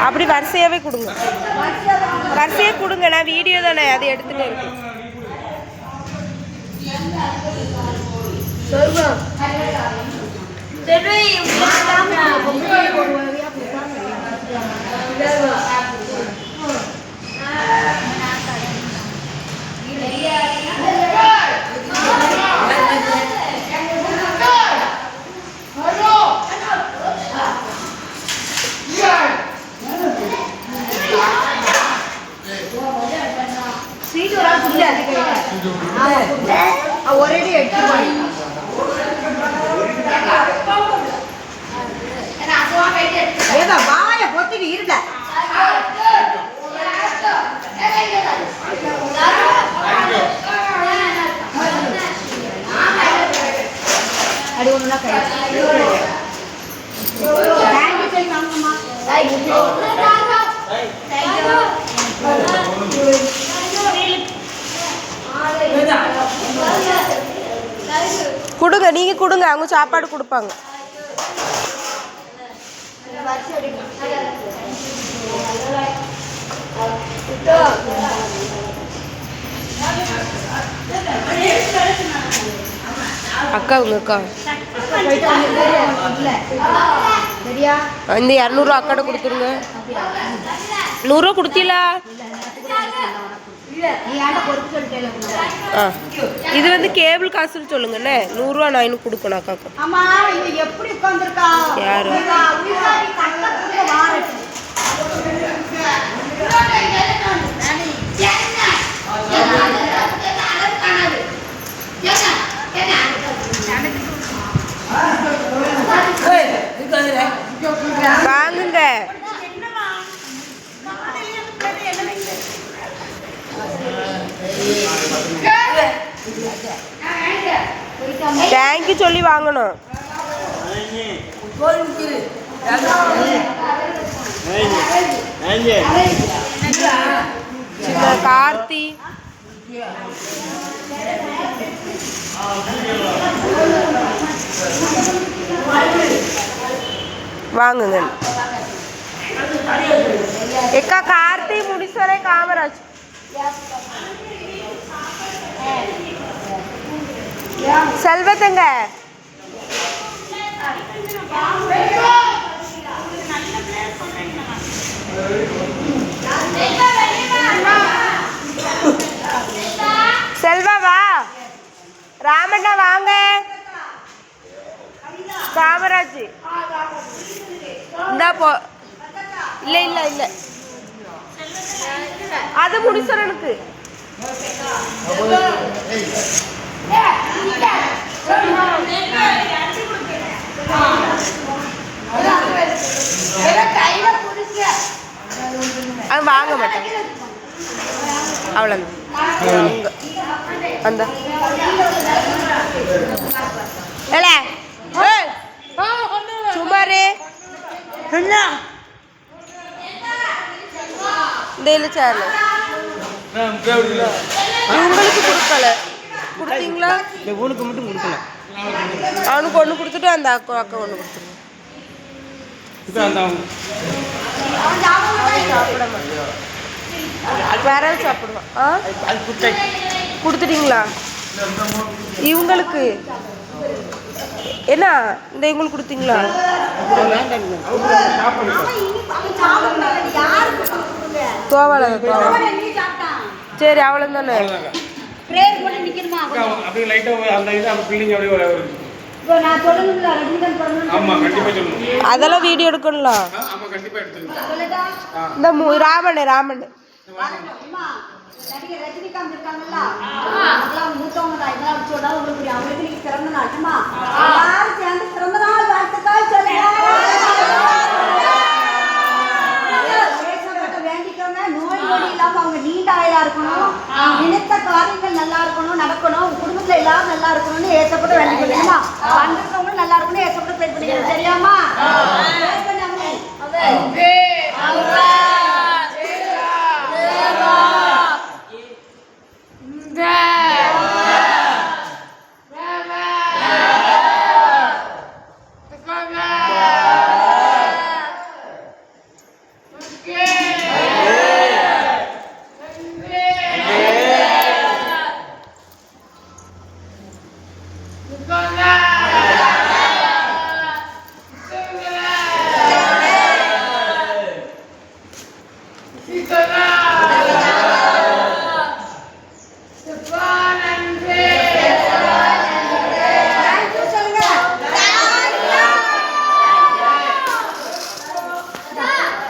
அப்படி வரிசையாவே கொடுங்க, வரிசையா கொடுங்க. நான் வீடியோ தானே அதை எடுத்துட்டு இருக்கேன். ஒரேடி எடுத்து வாய பொத்திட்டு இருக்க. அடி ஒண்ணுனா கை கொடுங்க, நீங்க கொடுங்க, அவங்க சாப்பாடு கொடுப்பாங்க. அக்கா உங்க அக்கா இந்த 200 அக்காட கொடுத்துருங்க. 100 கொடுத்தீங்களா? இது வந்து கேபிள் காசுன்னு சொல்லுங்கண்ணே. 100 நான் இன்னும் கொடுக்கணும் அக்காக்கு. யாரு வாங்குங்க. தேங்க்யூ சொல்லி வாங்கணும். கார்த்தி வாங்குங்க. எக்கா கார்த்தி முடிசரை காமராஜ் செல்வத்தங்க செல்வா வா. ராமண்ணா வாங்க. காமராஜ் இந்தா போ. இல்ல இல்ல இல்ல அது முடிசரனுக்கு. அது வாங்க மாட்டேன். அவ்வளோதான். அந்த சுமாரே இந்த சேரல உங்களுக்கு கொடுக்கல. கொடுத்தீங்களா? உனக்கு மட்டும் கொடுக்கல. அவனுக்கு ஒன்று கொடுத்துட்டு அந்த அக்கா ஒன்று கொடுத்துருங்க. வேற சாப்பிடுவான். கொடுத்துட்டீங்களா? இவங்களுக்கு என்ன இந்த இவங்களுக்கு கொடுத்தீங்களா? தோவால சரி அவ்வளோதானே. அதெல்லாம் வீடியோ எடுக்கணும்ல. இந்த ராமன் நடிகர் ரஜினிகாந்த் இருக்காங்கல்ல, அதெல்லாம் மூத்தவங்க தான். இதெல்லாம் சொன்னா உங்களுக்கு அவங்களுக்கு பிறந்த நாட்டுமா எல்லாரும் சேர்ந்து பிறந்த நாள் வாழ்த்துக்கள் சொல்லுங்க.